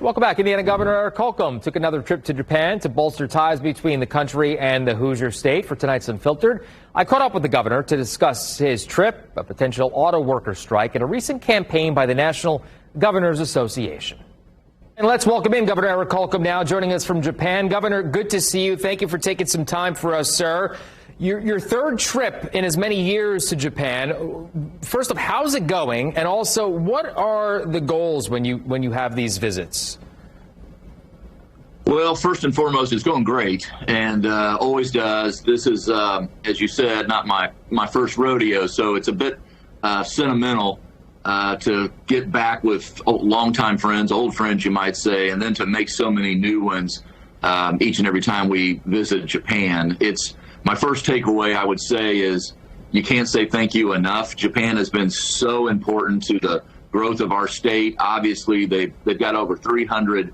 Welcome back. Indiana Governor Eric Holcomb took another trip to Japan to bolster ties between the country and the Hoosier state. For tonight's UnPHILtered, I caught up with the governor to discuss his trip, a potential auto worker strike, and a recent campaign by the National Governors Association. And let's welcome in Governor Eric Holcomb now, joining us from Japan. Governor, good to see you. Thank you for taking some time for us, sir. Your third trip in as many years to Japan. First off, how's it going? And also, what are the goals when you have these visits? Well, first and foremost, it's going great, and always does. This is, as you said, not my first rodeo, so it's a bit sentimental to get back with longtime friends, old friends, you might say, and then to make so many new ones each and every time we visit Japan. It's my first takeaway, I would say, is you can't say thank you enough. Japan has been so important to the growth of our state. Obviously, they've got over 300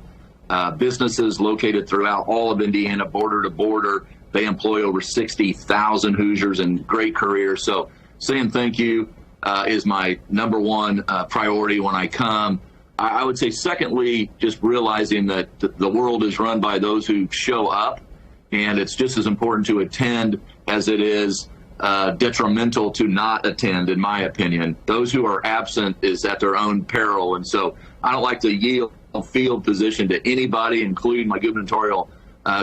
businesses located throughout all of Indiana, border to border. They employ over 60,000 Hoosiers and great careers. So saying thank you is my number one priority when I come. I would say, secondly, just realizing that the world is run by those who show up. And it's just as important to attend as it is detrimental to not attend, in my opinion. Those who are absent is at their own peril. And so I don't like to yield a field position to anybody, including my gubernatorial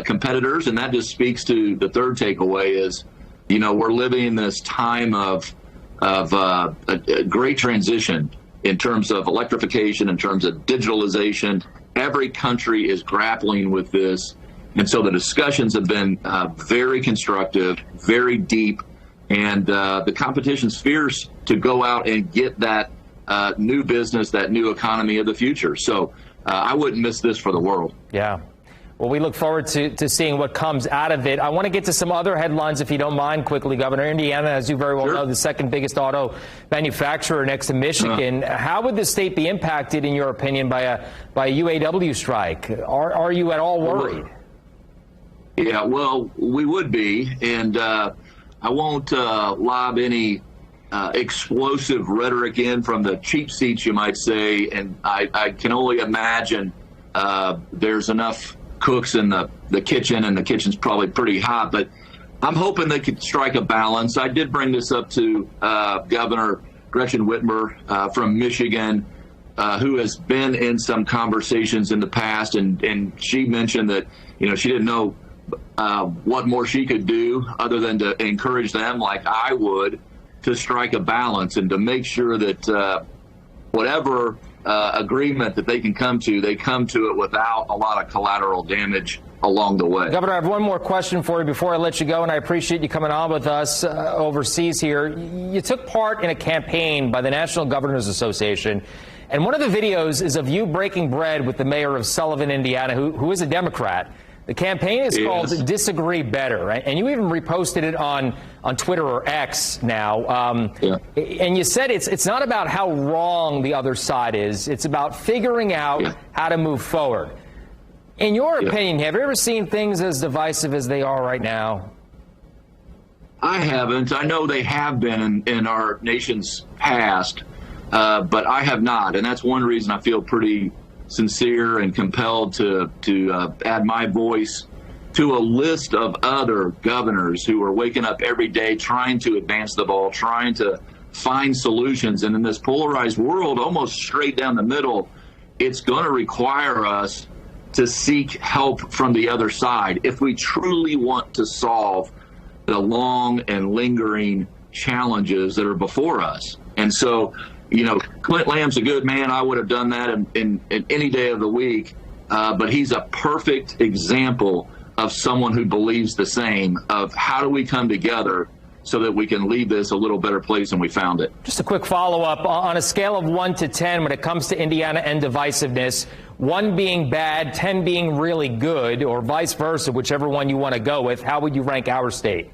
competitors. And that just speaks to the third takeaway is, you know, we're living in this time of a great transition in terms of electrification, in terms of digitalization. Every country is grappling with this. And so the discussions have been very constructive, very deep, and the competition's fierce to go out and get that new business, that new economy of the future. So I wouldn't miss this for the world. Yeah. Well, we look forward to seeing what comes out of it. I want to get to some other headlines, if you don't mind, quickly, Governor. Indiana, as you very well know, the second biggest auto manufacturer next to Michigan. How would the state be impacted, in your opinion, by a UAW strike? Are you at all worried? Yeah, well, we would be, and I won't lob any explosive rhetoric in from the cheap seats, you might say, and I can only imagine there's enough cooks in the kitchen, and the kitchen's probably pretty hot, but I'm hoping they could strike a balance. I did bring this up to Governor Gretchen Whitmer from Michigan, who has been in some conversations in the past, and she mentioned that, you know, she didn't know what more she could do other than to encourage them, like I would, to strike a balance and to make sure that whatever agreement that they can come to, they come to it without a lot of collateral damage along the way. Governor, I have one more question for you before I let you go, and I appreciate you coming on with us overseas here. You took part in a campaign by the National Governors Association, and one of the videos is of you breaking bread with the mayor of Sullivan, Indiana, who is a Democrat. The campaign is called Disagree Better, right? And you even reposted it on Twitter or X now. And you said it's not about how wrong the other side is. It's about figuring out how to move forward. In your opinion, have you ever seen things as divisive as they are right now? I haven't. I know they have been in our nation's past, but I have not. And that's one reason I feel pretty sincere and compelled to add my voice to a list of other governors who are waking up every day trying to advance the ball, trying to find solutions. And in this polarized world, almost straight down the middle, it's going to require us to seek help from the other side if we truly want to solve the long and lingering challenges that are before us. And so, you know, Clint Lamb's a good man. I would have done that in any day of the week. But he's a perfect example of someone who believes the same, of how do we come together so that we can leave this a little better place than we found it. Just a quick follow-up. On a scale of 1 to 10, when it comes to Indiana and divisiveness, 1 being bad, 10 being really good, or vice versa, whichever one you want to go with, how would you rank our state?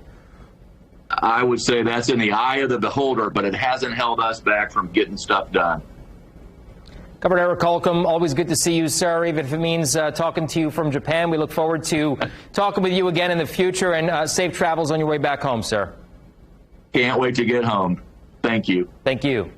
I would say that's in the eye of the beholder, but it hasn't held us back from getting stuff done. Governor Eric Holcomb, always good to see you, sir, even if it means talking to you from Japan. We look forward to talking with you again in the future, and safe travels on your way back home, sir. Can't wait to get home. Thank you. Thank you.